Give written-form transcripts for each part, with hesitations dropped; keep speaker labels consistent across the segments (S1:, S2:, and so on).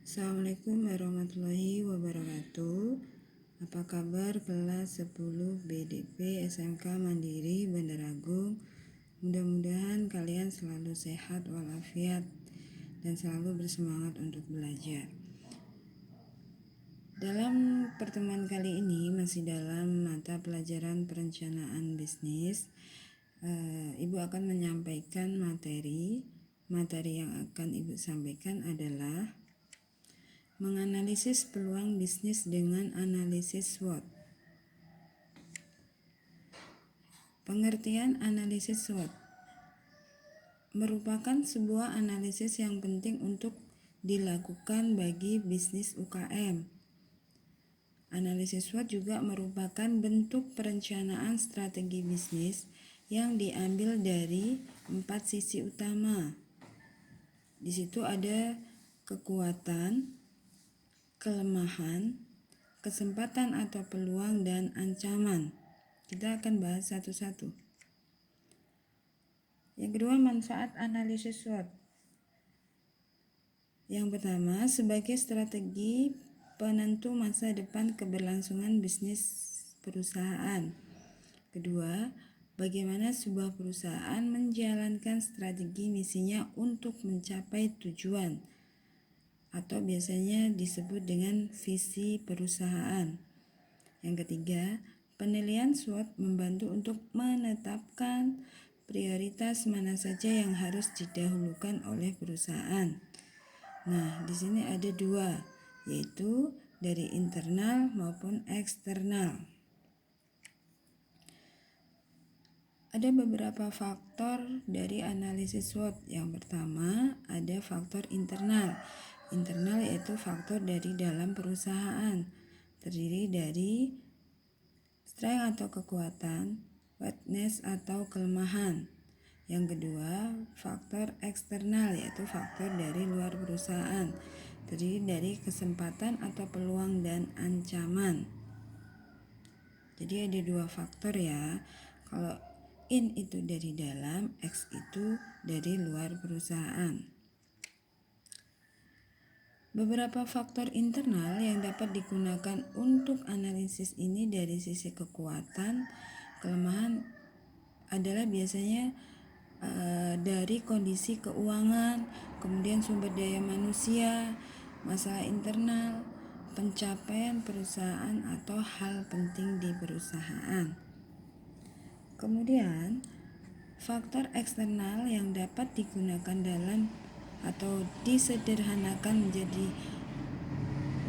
S1: Assalamualaikum warahmatullahi wabarakatuh. Apa kabar kelas 10 BDP SMK Mandiri Bandar Agung? Mudah-mudahan kalian selalu sehat walafiat dan selalu bersemangat untuk belajar. Dalam pertemuan kali ini masih dalam mata pelajaran perencanaan bisnis. Ibu akan menyampaikan materi yang akan Ibu sampaikan adalah menganalisis peluang bisnis dengan analisis SWOT. Pengertian analisis SWOT merupakan sebuah analisis yang penting untuk dilakukan bagi bisnis UKM. Analisis SWOT juga merupakan bentuk perencanaan strategi bisnis yang diambil dari 4 sisi utama. Di situ ada kekuatan, kelemahan, kesempatan atau peluang, dan ancaman. Kita akan bahas satu-satu. Yang kedua, manfaat analisis SWOT. Yang pertama, sebagai strategi penentu masa depan keberlangsungan bisnis perusahaan. Kedua, bagaimana sebuah perusahaan menjalankan strategi misinya untuk mencapai tujuan, atau biasanya disebut dengan visi perusahaan. Yang ketiga, penilaian SWOT membantu untuk menetapkan prioritas mana saja yang harus didahulukan oleh perusahaan. Nah, di sini ada dua, yaitu dari internal maupun eksternal. Ada beberapa faktor dari analisis SWOT. Yang pertama, ada faktor internal. Internal yaitu faktor dari dalam perusahaan, terdiri dari strength atau kekuatan, weakness atau kelemahan. Yang kedua, faktor eksternal yaitu faktor dari luar perusahaan, terdiri dari kesempatan atau peluang dan ancaman. Jadi ada dua faktor ya. Kalau in itu dari dalam, X itu dari luar perusahaan. Beberapa faktor internal yang dapat digunakan untuk analisis ini dari sisi kekuatan, kelemahan adalah biasanya dari kondisi keuangan, kemudian sumber daya manusia, masalah internal, pencapaian perusahaan atau hal penting di perusahaan. Kemudian faktor eksternal yang dapat digunakan dalam atau disederhanakan menjadi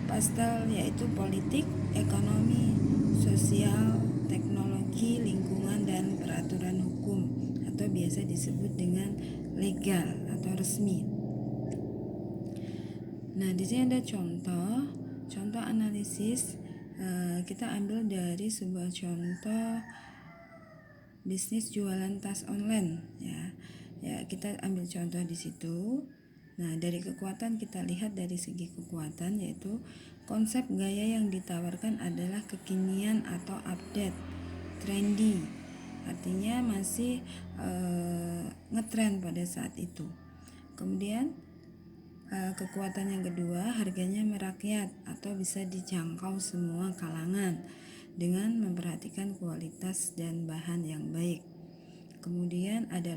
S1: pastel yaitu politik, ekonomi, sosial, teknologi, lingkungan, dan peraturan hukum atau biasa disebut dengan legal atau resmi. Nah, di sini ada contoh analisis. Kita ambil dari sebuah contoh bisnis jualan tas online ya kita ambil contoh di situ. Nah, dari kekuatan kita lihat dari segi kekuatan, yaitu konsep gaya yang ditawarkan adalah kekinian atau update, trendy, artinya masih ngetrend pada saat itu. Kemudian kekuatan yang kedua, harganya merakyat atau bisa dijangkau semua kalangan dengan memperhatikan kualitas dan bahan yang baik. Kemudian ada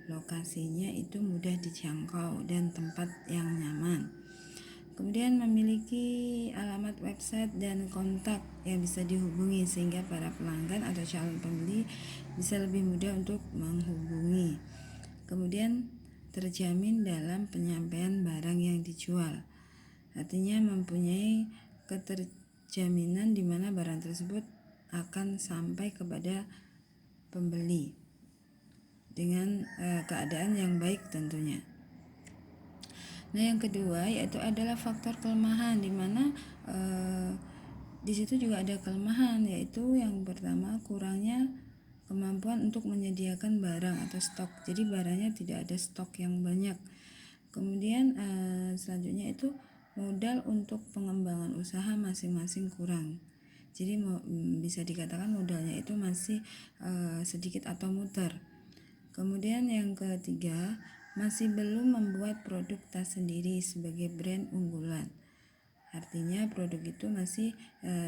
S1: lokasinya itu mudah dijangkau dan tempat yang nyaman. Kemudian memiliki alamat website dan kontak yang bisa dihubungi sehingga para pelanggan atau calon pembeli bisa lebih mudah untuk menghubungi. Kemudian terjamin dalam penyampaian barang yang dijual, artinya mempunyai keterjaminan di mana barang tersebut akan sampai kepada pembeli dengan keadaan yang baik tentunya. Nah, yang kedua yaitu adalah faktor kelemahan, di mana di situ juga ada kelemahan, yaitu yang pertama kurangnya kemampuan untuk menyediakan barang atau stok. Jadi barangnya tidak ada stok yang banyak. Kemudian selanjutnya itu modal untuk pengembangan usaha masing-masing kurang. Jadi bisa dikatakan modalnya itu masih sedikit atau muter. Kemudian yang ketiga, masih belum membuat produk tas sendiri sebagai brand unggulan. Artinya produk itu masih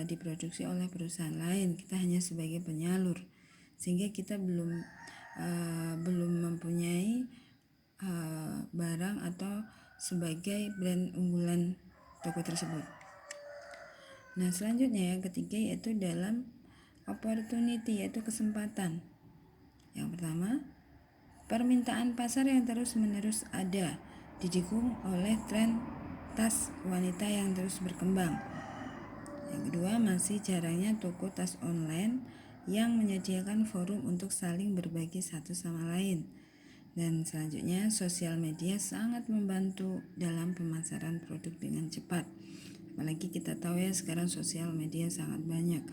S1: diproduksi oleh perusahaan lain, kita hanya sebagai penyalur, sehingga kita belum mempunyai barang atau sebagai brand unggulan toko tersebut. Nah, selanjutnya yang ketiga yaitu dalam opportunity, yaitu kesempatan. Yang pertama, permintaan pasar yang terus-menerus ada, didukung oleh tren tas wanita yang terus berkembang. Yang kedua, masih jarangnya toko tas online yang menyediakan forum untuk saling berbagi satu sama lain. Dan selanjutnya, sosial media sangat membantu dalam pemasaran produk dengan cepat. Apalagi kita tahu ya sekarang sosial media sangat banyak.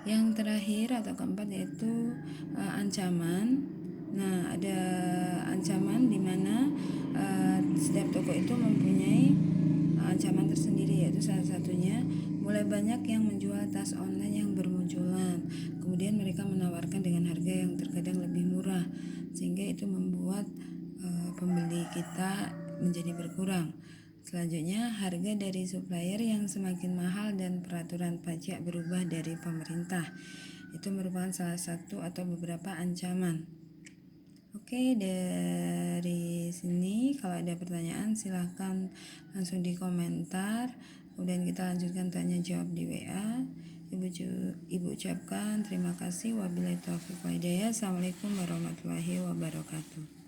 S1: Yang terakhir atau keempat yaitu ancaman. Nah, ada ancaman di mana setiap toko itu mempunyai ancaman tersendiri, yaitu salah satunya mulai banyak yang menjual tas online yang bermunculan. Kemudian mereka menawarkan dengan harga yang terkadang lebih murah, sehingga itu membuat pembeli kita menjadi berkurang. Selanjutnya, harga dari supplier yang semakin mahal dan peraturan pajak berubah dari pemerintah. Itu merupakan salah satu atau beberapa ancaman. Oke, dari sini kalau ada pertanyaan silahkan langsung di komentar. Kemudian kita lanjutkan tanya jawab di WA. Ibu ucapkan terima kasih. Wabillahi taufiq wal hidayah. Assalamualaikum warahmatullahi wabarakatuh.